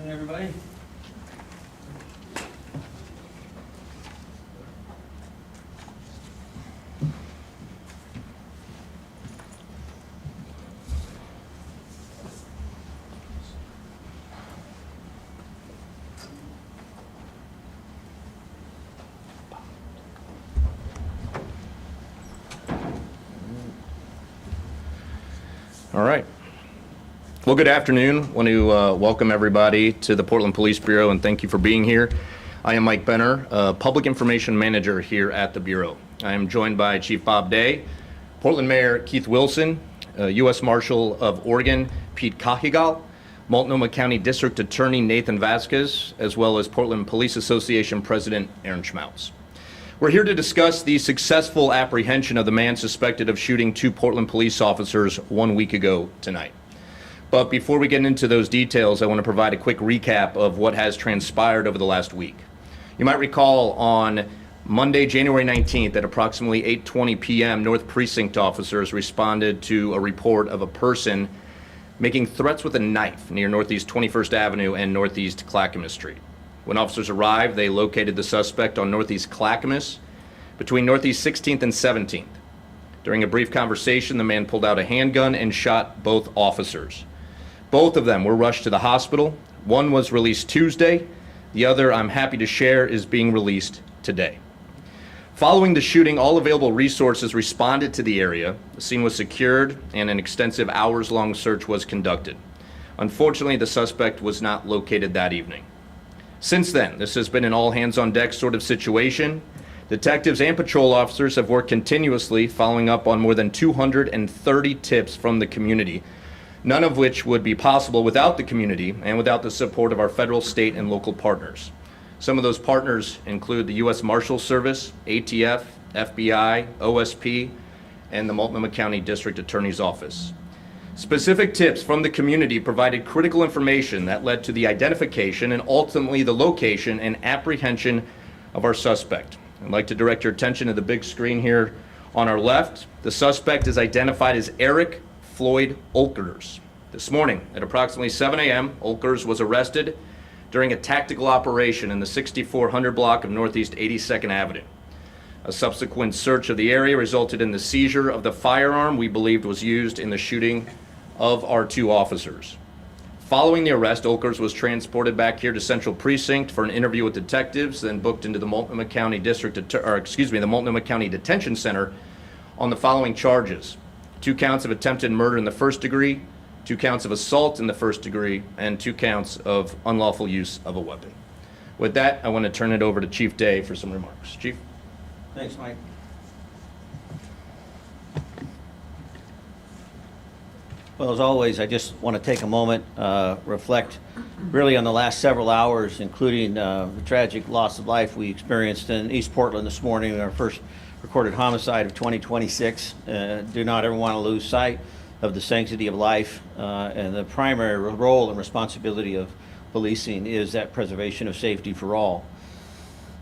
Afternoon, everybody. All right. Well, good afternoon. I want to welcome everybody to the Portland Police Bureau and thank you for being here. I am Mike Benner, Public Information Manager here at the Bureau. I am joined by Chief Bob Day, Portland Mayor Keith Wilson, U.S. Marshal of Oregon Pete Cajigal, Multnomah County District Attorney Nathan Vasquez, as well as Portland Police Association President Aaron Schmautz. We're here to discuss the successful apprehension of the man suspected of shooting two Portland police officers 1 week ago tonight. But before we get into those details, I want to provide a quick recap of what has transpired over the last week. You might recall on Monday, January 19th at approximately 8:20 p.m., North Precinct officers responded to a report of a person making threats with a knife near Northeast 21st Avenue and Northeast Clackamas Street. When officers arrived, they located the suspect on Northeast Clackamas between Northeast 16th and 17th. During a brief conversation, the man pulled out a handgun and shot both officers. Both of them were rushed to the hospital. One was released Tuesday. The other, I'm happy to share, is being released today. Following the shooting, all available resources responded to the area. The scene was secured and an extensive hours-long search was conducted. Unfortunately, the suspect was not located that evening. Since then, this has been an all-hands-on-deck sort of situation. Detectives and patrol officers have worked continuously, following up on more than 230 tips from the community, none of which would be possible without the community and without the support of our federal, state, and local partners. Some of those partners include the U.S. Marshals Service, ATF, FBI, OSP, and the Multnomah County District Attorney's Office. Specific tips from the community provided critical information that led to the identification and ultimately the location and apprehension of our suspect. I'd like to direct your attention to the big screen here on our left. The suspect is identified as Eric Floyd Olkers. This morning at approximately 7 a.m., Olkers was arrested during a tactical operation in the 6400 block of Northeast 82nd Avenue. A subsequent search of the area resulted in the seizure of the firearm we believed was used in the shooting of our two officers. Following the arrest, Olkers was transported back here to Central Precinct for an interview with detectives, then booked into the Multnomah County the Multnomah County Detention Center on the following charges: 2 counts of attempted murder in the first degree, 2 counts of assault in the first degree, and 2 counts of unlawful use of a weapon. With that, I want to turn it over to Chief Day for some remarks. Chief. Thanks, Mike. Well, as always, I just want to take a moment, reflect really on the last several hours, including the tragic loss of life we experienced in East Portland this morning, our first recorded homicide of 2026. Do not ever want to lose sight of the sanctity of life, and the primary role and responsibility of policing is that preservation of safety for all.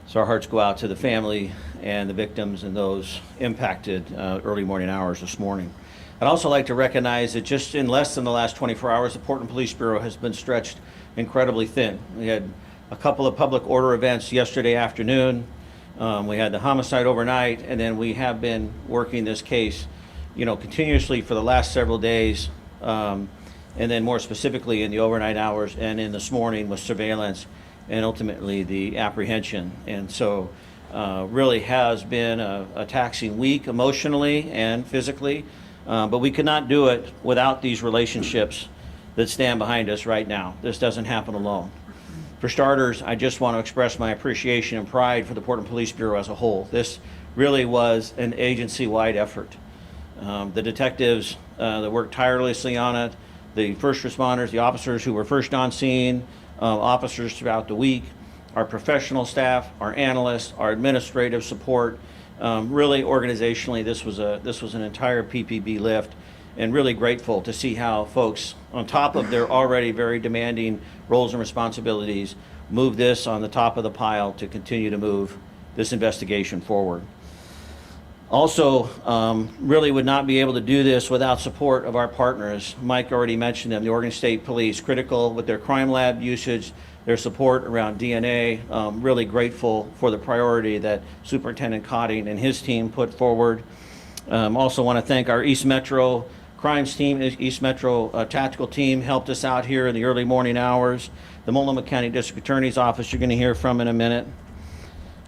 So our hearts go out to the family and the victims and those impacted early morning hours this morning. I'd also like to recognize that just in less than the last 24 hours, the Portland Police Bureau has been stretched incredibly thin. We had a couple of public order events yesterday afternoon. We had the homicide overnight, and then we have been working this case, continuously for the last several days, and then more specifically in the overnight hours and in this morning with surveillance and ultimately the apprehension. And so really has been a taxing week emotionally and physically. But we could not do it without these relationships that stand behind us right now. This doesn't happen alone. For starters, I just want to express my appreciation and pride for the Portland Police Bureau as a whole. This really was an agency-wide effort. The detectives that worked tirelessly on it, the first responders, the officers who were first on scene, officers throughout the week, our professional staff, our analysts, our administrative support. Really organizationally, this was an entire PPB lift, and really grateful to see how folks, on top of their already very demanding roles and responsibilities, move this on the top of the pile to continue to move this investigation forward. Also, really would not be able to do this without support of our partners. Mike already mentioned them, the Oregon State Police, critical with their crime lab usage, their support around DNA. Really grateful for the priority that Superintendent Cotting and his team put forward. Also want to thank our East Metro Crimes team, East Metro Tactical team helped us out here in the early morning hours. The Multnomah County District Attorney's Office you're going to hear from in a minute.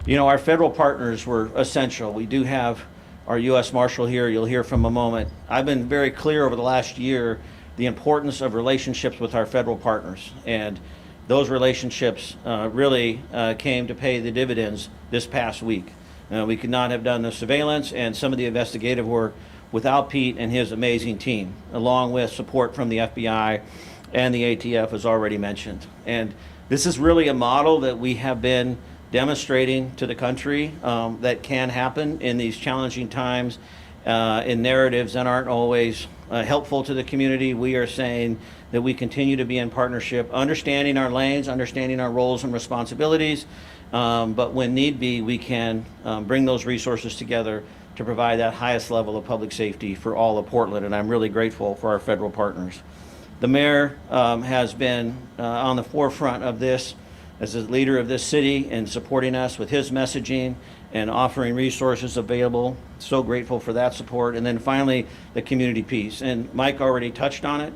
You know, our federal partners were essential. We do have our U.S. Marshal here, you'll hear from a moment. I've been very clear over the last year the importance of relationships with our federal partners, and those relationships really came to pay the dividends this past week. We could not have done the surveillance and some of the investigative work without Pete and his amazing team, along with support from the FBI and the ATF, as already mentioned. And this is really a model that we have been demonstrating to the country that can happen in these challenging times in narratives that aren't always helpful to the community. We are saying that we continue to be in partnership, understanding our lanes, understanding our roles and responsibilities, but when need be, we can bring those resources together to provide that highest level of public safety for all of Portland, and I'm really grateful for our federal partners. The mayor has been on the forefront of this as a leader of this city and supporting us with his messaging and offering resources available. So grateful for that support. And then finally, the community piece. And Mike already touched on it,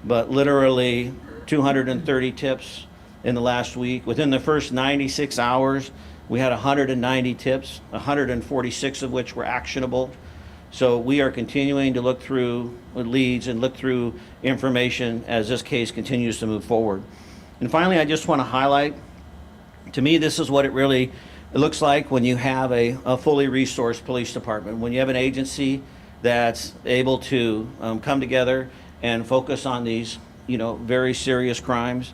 but literally 230 tips in the last week. Within the first 96 hours, we had 190 tips, 146 of which were actionable. So we are continuing to look through leads and look through information as this case continues to move forward. And finally, I just want to highlight, to me, this is what it looks like when you have a fully resourced police department, when you have an agency that's able to come together and focus on these, very serious crimes.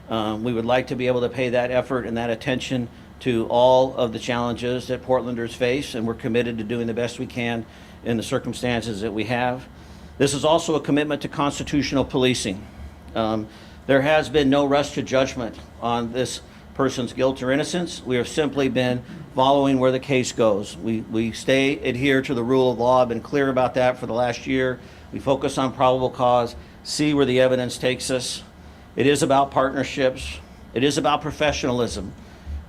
We would like to be able to pay that effort and that attention to all of the challenges that Portlanders face, and we're committed to doing the best we can in the circumstances that we have. This is also a commitment to constitutional policing. There has been no rush to judgment on this person's guilt or innocence. We have simply been following where the case goes. We adhere to the rule of law. I've been clear about that for the last year. We focus on probable cause, see where the evidence takes us. It is about partnerships. It is about professionalism.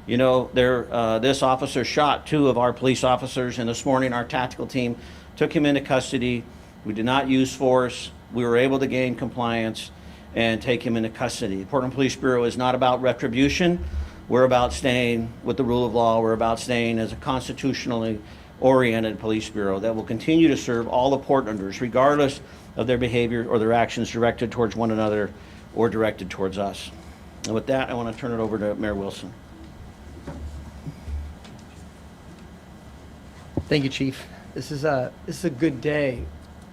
This officer shot 2 of our police officers, and this morning our tactical team took him into custody. We did not use force. We were able to gain compliance and take him into custody. The Portland Police Bureau is not about retribution. We're about staying with the rule of law. We're about staying as a constitutionally oriented police bureau that will continue to serve all the Portlanders, regardless of their behavior or their actions directed towards one another or directed towards us. And with that, I want to turn it over to Mayor Wilson. Thank you, Chief. This is a good day.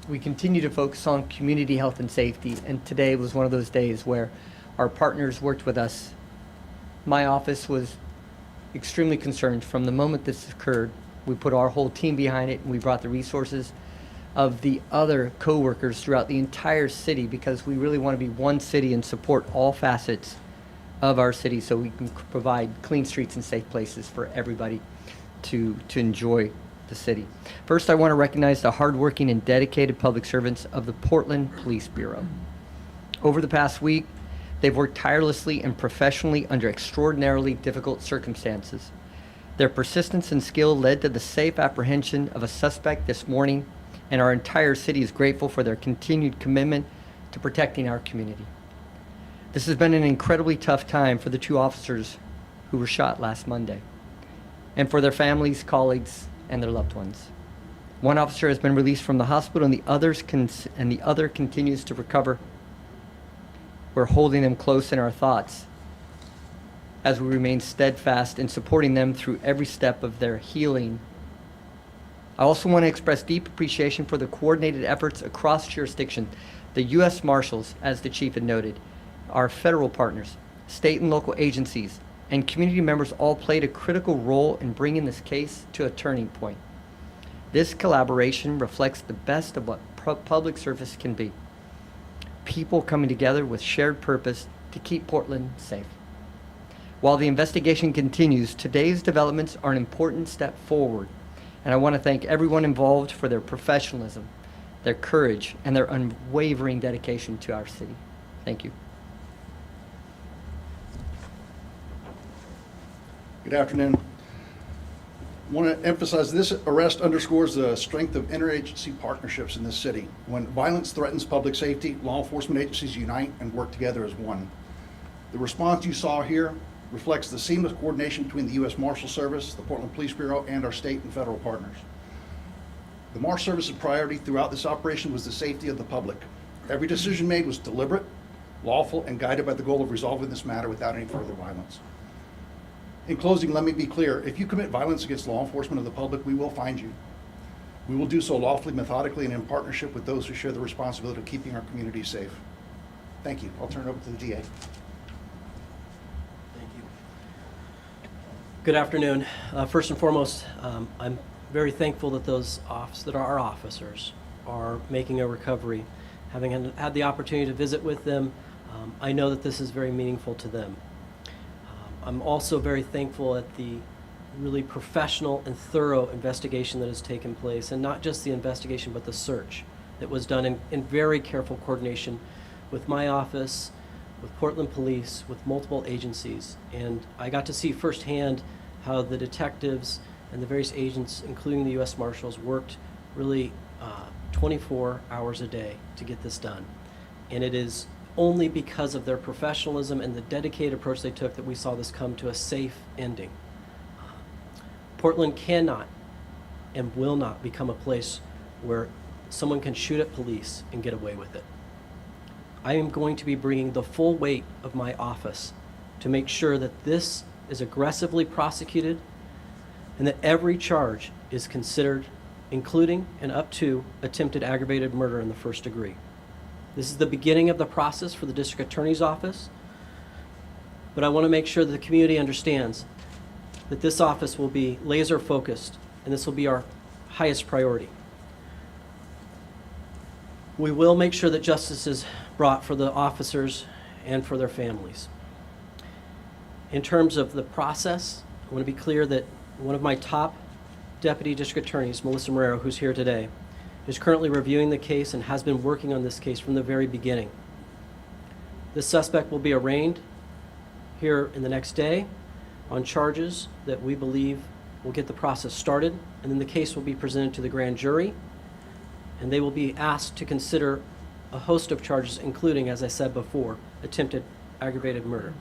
We continue to focus on community health and safety, and today was one of those days where our partners worked with us. My office was extremely concerned from the moment this occurred. We put our whole team behind it, and we brought the resources of the other co-workers throughout the entire city, because we really want to be one city and support all facets of our city so we can provide clean streets and safe places for everybody to enjoy the city. First, I want to recognize the hardworking and dedicated public servants of the Portland Police Bureau. Over the past week, they've worked tirelessly and professionally under extraordinarily difficult circumstances. Their persistence and skill led to the safe apprehension of a suspect this morning, and our entire city is grateful for their continued commitment to protecting our community. This has been an incredibly tough time for the 2 officers who were shot last Monday, and for their families, colleagues, and their loved ones. One officer has been released from the hospital, and the other continues to recover. We're holding them close in our thoughts as we remain steadfast in supporting them through every step of their healing. I also want to express deep appreciation for the coordinated efforts across jurisdiction. The U.S. Marshals, as the Chief had noted, our federal partners, state and local agencies, and community members all played a critical role in bringing this case to a turning point. This collaboration reflects the best of what public service can be. People coming together with shared purpose to keep Portland safe. While the investigation continues, today's developments are an important step forward And I want to thank everyone involved for their professionalism, their courage, and their unwavering dedication to our city. Thank you. Good afternoon. I want to emphasize this arrest underscores the strength of interagency partnerships in this city. When violence threatens public safety, law enforcement agencies unite and work together as one. The response you saw here reflects the seamless coordination between the U.S. Marshal Service, the Portland Police Bureau, and our state and federal partners. The Marshal Service's priority throughout this operation was the safety of the public. Every decision made was deliberate, lawful, and guided by the goal of resolving this matter without any further violence. In closing, let me be clear. If you commit violence against law enforcement or the public, we will find you. We will do so lawfully, methodically, and in partnership with those who share the responsibility of keeping our communities safe. Thank you. I'll turn it over to the DA. Thank you. Good afternoon. First and foremost, I'm very thankful that our officers are making a recovery. Having had the opportunity to visit with them, I know that this is very meaningful to them. I'm also very thankful at the really professional and thorough investigation that has taken place, and not just the investigation, but the search that was done in very careful coordination with my office, with Portland Police, with multiple agencies. And I got to see firsthand how the detectives and the various agents, including the U.S. Marshals, worked really 24 hours a day to get this done. And it is only because of their professionalism and the dedicated approach they took that we saw this come to a safe ending. Portland cannot and will not become a place where someone can shoot at police and get away with it. I am going to be bringing the full weight of my office to make sure that this is aggressively prosecuted and that every charge is considered, including and up to attempted aggravated murder in the first degree. This is the beginning of the process for the District Attorney's Office, but I want to make sure that the community understands that this office will be laser focused and this will be our highest priority. We will make sure that justice is brought for the officers and for their families. In terms of the process, I want to be clear that one of my top deputy district attorneys, Melissa Marrero, who's here today, is currently reviewing the case and has been working on this case from the very beginning. This suspect will be arraigned here in the next day on charges that we believe will get the process started, and then the case will be presented to the grand jury, and they will be asked to consider a host of charges, including, as I said before, attempted aggravated murder.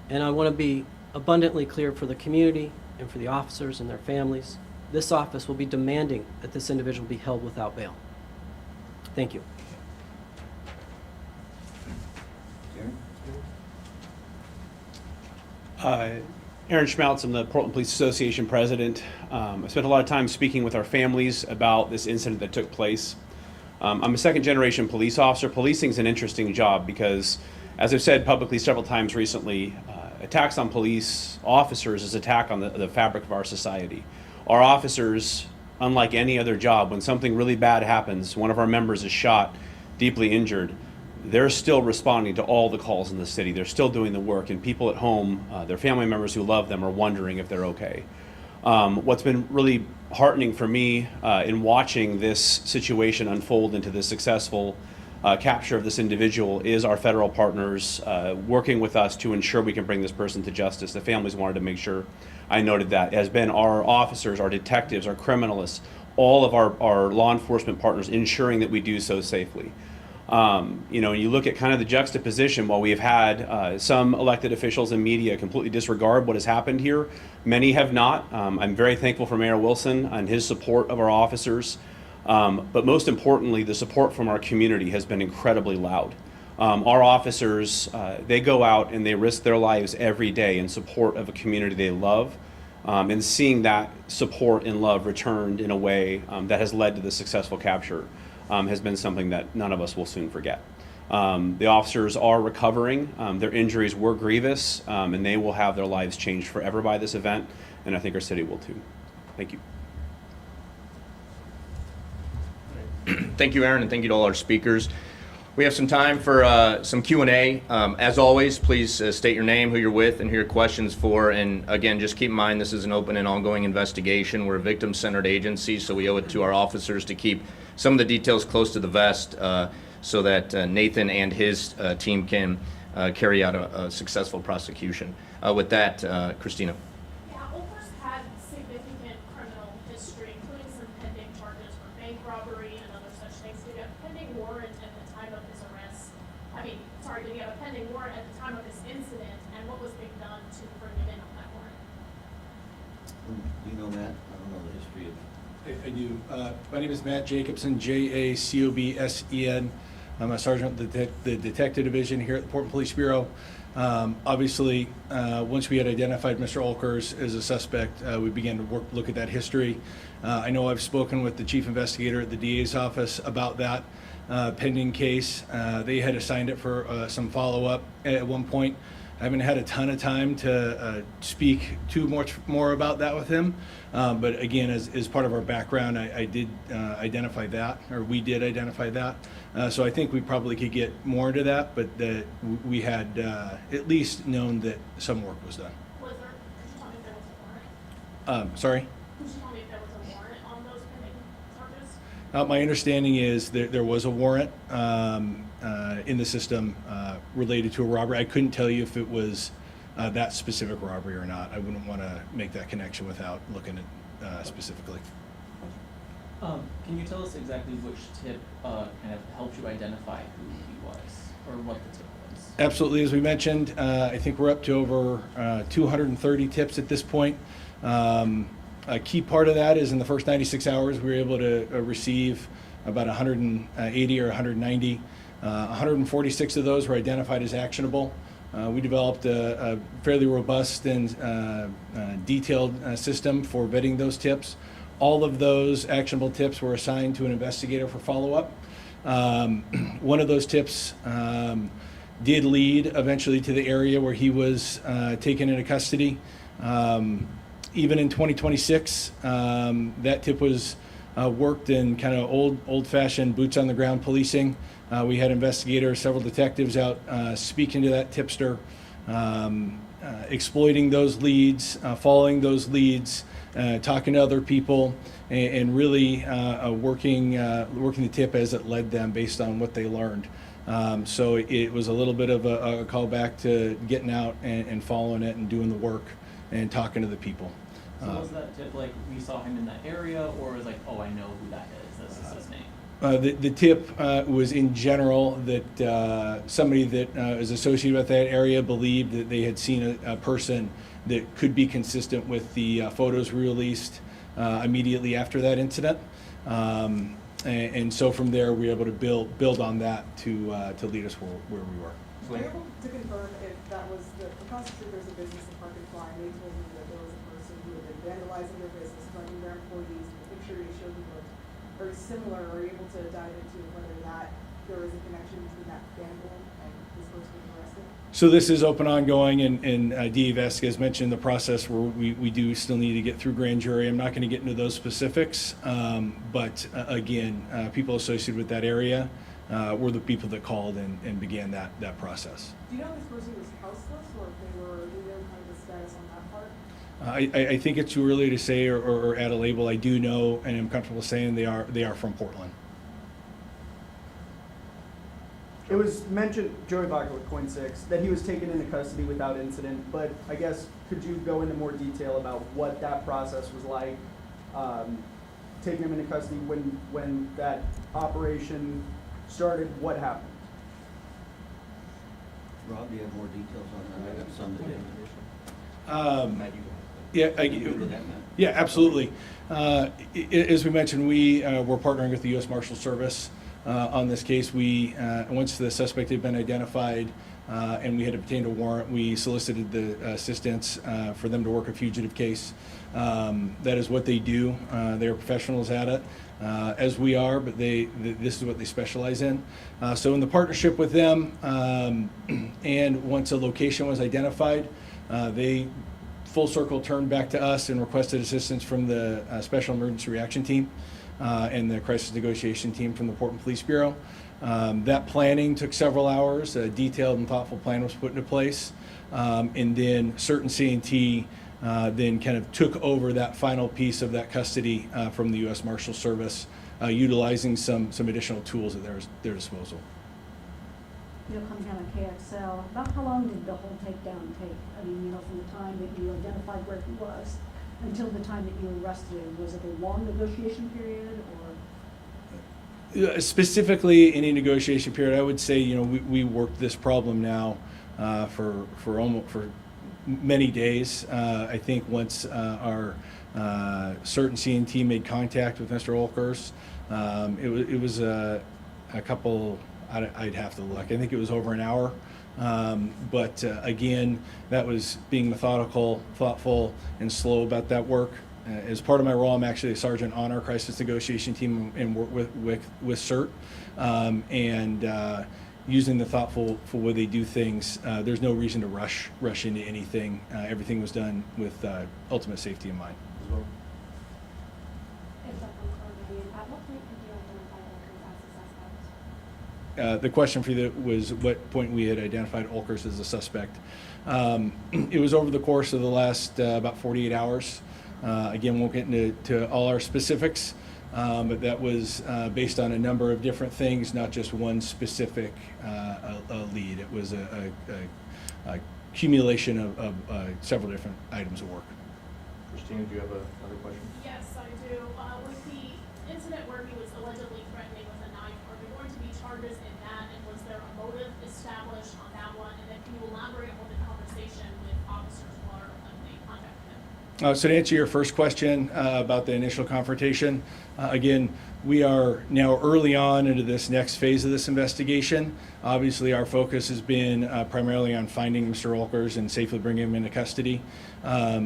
And I want to be abundantly clear for the community and for the officers and their families. This office will be demanding that this individual be held without bail. Thank you. Aaron Schmaltz, I'm the Portland Police Association president. I spent a lot of time speaking with our families about this incident that took place. I'm a second-generation police officer. Policing is an interesting job because, as I've said publicly several times recently, attacks on police officers is attack on the fabric of our society. Our officers, unlike any other job, when something really bad happens, one of our members is shot, deeply injured, they're still responding to all the calls in the city. They're still doing the work, and people at home, their family members who love them, are wondering if they're okay. What's been really heartening for me in watching this situation unfold into the successful capture of this individual is our federal partners working with us to ensure we can bring this person to justice. The families wanted to make sure I noted that. It has been our officers, our detectives, our criminalists, all of our law enforcement partners ensuring that we do so safely. You look at kind of the juxtaposition, while we have had some elected officials and media completely disregard what has happened here, many have not. I'm very thankful for Mayor Wilson and his support of our officers. But most importantly, the support from our community has been incredibly loud. Our officers, they go out and they risk their lives every day in support of a community they love. And seeing that support and love returned in a way that has led to the successful capture has been something that none of us will soon forget. The officers are recovering. Their injuries were grievous, and they will have their lives changed forever by this event, and I think our city will too. Thank you. Thank you, Aaron, and thank you to all our speakers. We have some time for some Q&A. As always, please state your name, who you're with, and who your questions for. And again, just keep in mind this is an open and ongoing investigation. We're a victim-centered agency, so we owe it to our officers to keep some of the details close to the vest so that Nathan and his team can carry out a successful prosecution. With that, Christina. Yeah, Olper's had significant criminal history, including some pending charges for bank robbery and other such things. Did he have a pending warrant at the time of his arrest? Did he have a pending warrant at the time of this incident, and what was being done to bring him in on that warrant? Do you know Matt? I don't know the history of. I do. My name is Matt Jacobson, Jacobsen. I'm a sergeant with the Detective Division here at the Portland Police Bureau. Obviously, once we had identified Mr. Olkers as a suspect, we began to look at that history. I know I've spoken with the chief investigator at the DA's office about that pending case. They had assigned it for some follow-up at one point. I haven't had a ton of time to speak too much more about that with him. But again, as part of our background, I did identify that, or we did identify that. So I think we probably could get more into that, but that we had at least known that some work was done. Could you tell me if there was a warrant? Sorry? Could you tell me if there was a warrant on those pending charges? My understanding is that there was a warrant in the system related to a robbery. I couldn't tell you if it was that specific robbery or not. I wouldn't want to make that connection without looking at specifically. Can you tell us exactly which tip kind of helped you identify who he was, or what the tip was? Absolutely. As we mentioned, I think we're up to over 230 tips at this point. A key part of that is in the first 96 hours, we were able to receive about 180 or 190. 146 of those were identified as actionable. We developed a fairly robust and detailed system for vetting those tips. All of those actionable tips were assigned to an investigator for follow-up. One of those tips did lead eventually to the area where he was taken into custody. Even in 2026, that tip was worked in kind of old-fashioned boots-on-the-ground policing. We had investigators, several detectives out speaking to that tipster, exploiting those leads, following those leads, talking to other people, and really working the tip as it led them based on what they learned. So it was a little bit of a callback to getting out and following it and doing the work and talking to the people. So was that tip like we saw him in that area, or was like, oh, I know who that is, this is his name? The tip was in general that somebody that is associated with that area believed that they had seen a person that could be consistent with the photos we released immediately after that incident. And so from there, we were able to build on that to lead us where we were. Are you able to confirm if that was the prosecutor, there's a business in Park and Klein, they told me that there was a person who had been vandalizing their business, threatening their employees, the picture they showed me looked very similar. Are you able to dive into whether there is a connection between that vandal and this person being arrested? So this is open, ongoing, and DA Vasquez mentioned the process where we do still need to get through grand jury. I'm not going to get into those specifics, but again, people associated with that area were the people that called and began that process. Do you know if this person was houseless or if they were, do you know kind of the status on that part? I think it's too early to say or add a label. I do know, and I'm comfortable saying they are from Portland. It was mentioned, Joey Baca with Coin 6, that he was taken into custody without incident, but I guess could you go into more detail about what that process was like, taking him into custody when that operation started, what happened? Rob, do you have more details on that? I got some that Yeah, absolutely. As we mentioned, we were partnering with the U.S. Marshal Service on this case. Once the suspect had been identified and we had obtained a warrant, we solicited the assistance for them to work a fugitive case. That is what they do. They are professionals at it, as we are, but this is what they specialize in. So in the partnership with them, and once a location was identified, they full circle turned back to us and requested assistance from the Special Emergency Reaction Team and the Crisis Negotiation Team from the Portland Police Bureau. That planning took several hours. A detailed and thoughtful plan was put into place. And then certain C&T then kind of took over that final piece of that custody from the U.S. Marshal Service, utilizing some additional tools at their disposal. Coming down on KXL, about how long did the whole takedown take? I mean, from the time that you identified where he was until the time that you arrested him, was it a long negotiation period or? Specifically, any negotiation period, I would say, we worked this problem now for many days. I think once our certain C&T made contact with Mr. Olkers, it was a couple. I'd have to look. I think it was over an hour. But again, that was being methodical, thoughtful, and slow about that work. As part of my role, I'm actually a sergeant on our crisis negotiation team and work with CERT. Using the thoughtful for where they do things, there's no reason to rush into anything. Everything was done with ultimate safety in mind. At what point did you identify Olkers as a suspect? The question for you was what point we had identified Olkers as a suspect. It was over the course of the last about 48 hours. Again, won't get into all our specifics, but that was based on a number of different things, not just one specific lead. It was a accumulation of several different items of work. Christina, do you have another question? Yes, I do. With the incident where he was allegedly threatening with a knife, are there going to be charges in that, and was there a motive established on that one? And then can you elaborate on the conversation with officers while they contacted him? So to answer your first question about the initial confrontation, again, we are now early on into this next phase of this investigation. Obviously, our focus has been primarily on finding Mr. Olkers and safely bringing him into custody.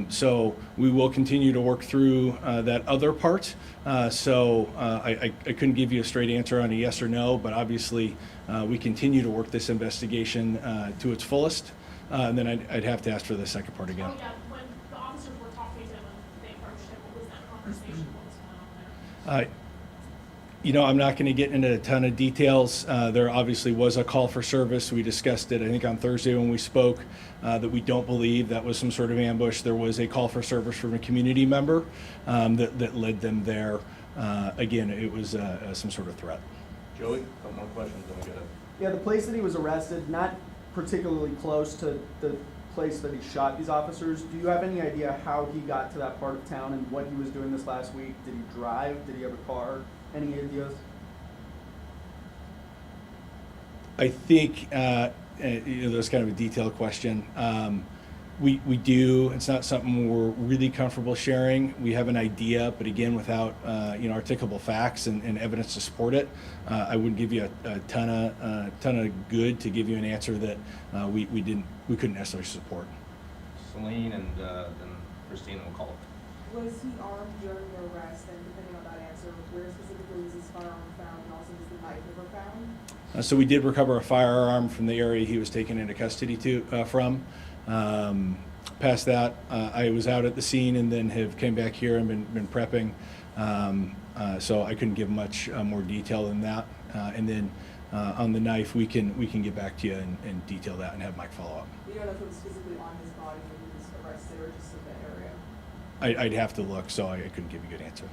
So we will continue to work through that other part. I couldn't give you a straight answer on a yes or no, but obviously we continue to work this investigation to its fullest. And then I'd have to ask for the second part again. Oh, yeah, when the officers were talking to him and they approached him, what was that conversation? What was going on there? I'm not going to get into a ton of details. There obviously was a call for service. We discussed it, I think, on Thursday when we spoke, that we don't believe that was some sort of ambush. There was a call for service from a community member that led them there. Again, it was some sort of threat. Joey, a couple more questions, then we got to. Yeah, the place that he was arrested, not particularly close to the place that he shot these officers. Do you have any idea how he got to that part of town and what he was doing this last week? Did he drive? Did he have a car? Any ideas? I think that's kind of a detailed question. We do. It's not something we're really comfortable sharing. We have an idea, but again, without articulable facts and evidence to support it, I wouldn't give you a ton of good to give you an answer that we couldn't necessarily support. Celine and then Christina will call it. Was he armed during the arrest, and depending on that answer, where specifically was his firearm found, and also was the knife ever found? So we did recover a firearm from the area he was taken into custody from. Past that, I was out at the scene and then have came back here and been prepping. So I couldn't give much more detail than that. And then on the knife, we can get back to you and detail that and have Mike follow up. You don't know if it was physically on his body when he was arrested or just in that area? I'd have to look, so I couldn't give you a good answer.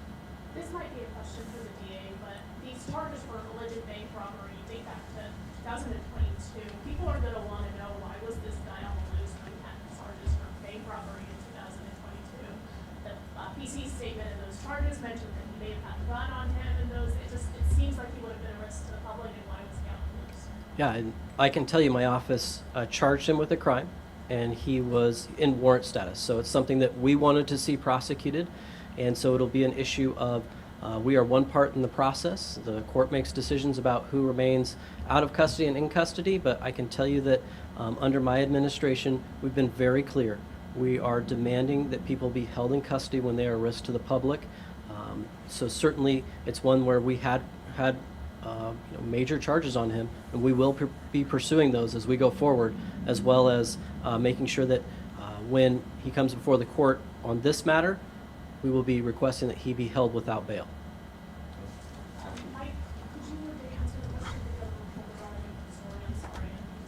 This might be a question for the DA, but these charges for alleged bank robbery date back to 2022. People are going to want to know, why was this guy on the loose when he had charges for bank robbery in 2022? The PC statement in those charges mentioned that he may have had a gun on him, and it seems like he would have been a risk to the public, and why was he on the loose? Yeah, and I can tell you my office charged him with a crime, and he was in warrant status. So it's something that we wanted to see prosecuted, and so it'll be an issue of we are one part in the process. The court makes decisions about who remains out of custody and in custody, but I can tell you that under my administration, we've been very clear. We are demanding that people be held in custody when they are a risk to the public. So certainly it's one where we had major charges on him, and we will be pursuing those as we go forward, as well as making sure that when he comes before the court on this matter, we will be requesting that he be held without bail. Mike, could you answer the question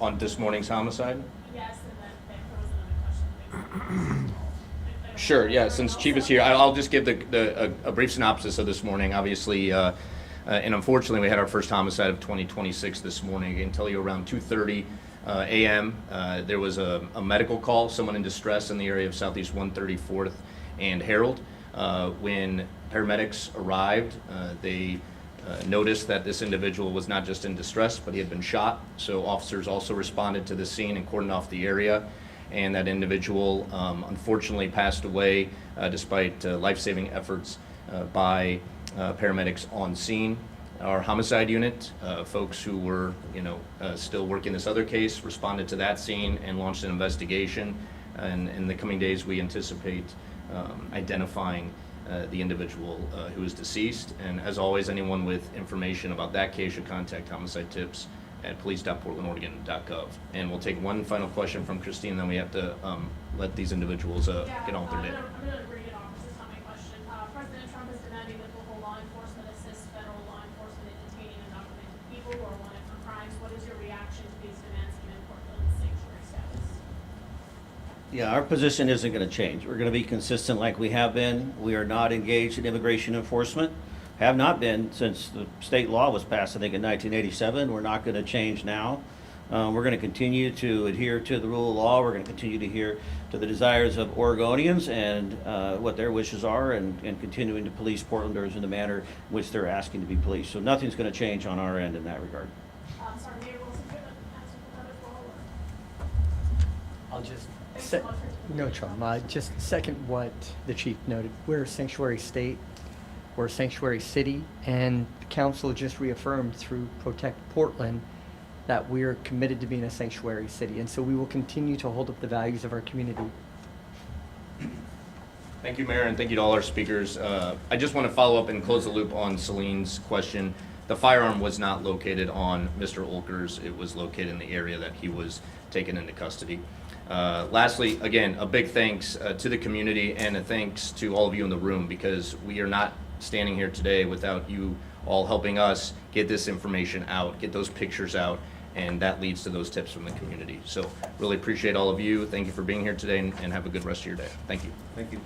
On this morning's homicide? Yes, and then there was another question. Sure, yeah, since Chief is here, I'll just give a brief synopsis of this morning. Obviously, and unfortunately, we had our first homicide of 2026 this morning. I can tell you around 2:30 a.m., there was a medical call, someone in distress in the area of Southeast 134th and Herald. When paramedics arrived, they noticed that this individual was not just in distress, but he had been shot. So officers also responded to the scene and cordoned off the area. And that individual unfortunately passed away despite life-saving efforts by paramedics on scene. Our homicide unit, folks who were, still working this other case, responded to that scene and launched an investigation. And in the coming days, we anticipate identifying the individual who is deceased. And as always, anyone with information about that case should contact homicide tips at police.portlandoregon.gov. And we'll take one final question from Christine, then we have to let these individuals get on with their day. I'm going to bring it off. This is not my question. President Trump is demanding that local law enforcement assist federal law enforcement in detaining undocumented people who are wanted for crimes. What is your reaction to these demands given Portland's sanctuary status? Yeah, our position isn't going to change. We're going to be consistent like we have been. We are not engaged in immigration enforcement. Have not been since the state law was passed, I think, in 1987. We're not going to change now. We're going to continue to adhere to the rule of law. We're going to continue to adhere to the desires of Oregonians and what their wishes are, and continuing to police Portlanders in the manner in which they're asking to be policed. So nothing's going to change on our end in that regard. Sorry, Mayor Wilson, do you have an answer for that as well? Or? I'll just, Thanks so much for taking no the trouble. Just second what the chief noted. We're a sanctuary state, we're a sanctuary city, and the council just reaffirmed through Protect Portland that we're committed to being a sanctuary city. And so we will continue to hold up the values of our community. Thank you, Mayor, and thank you to all our speakers. I just want to follow up and close the loop on Celine's question. The firearm was not located on Mr. Olkers. It was located in the area that he was taken into custody. Lastly, again, a big thanks to the community and a thanks to all of you in the room, because we are not standing here today without you all helping us get this information out, get those pictures out, and that leads to those tips from the community. So really appreciate all of you. Thank you for being here today, and have a good rest of your day. Thank you. Thank you.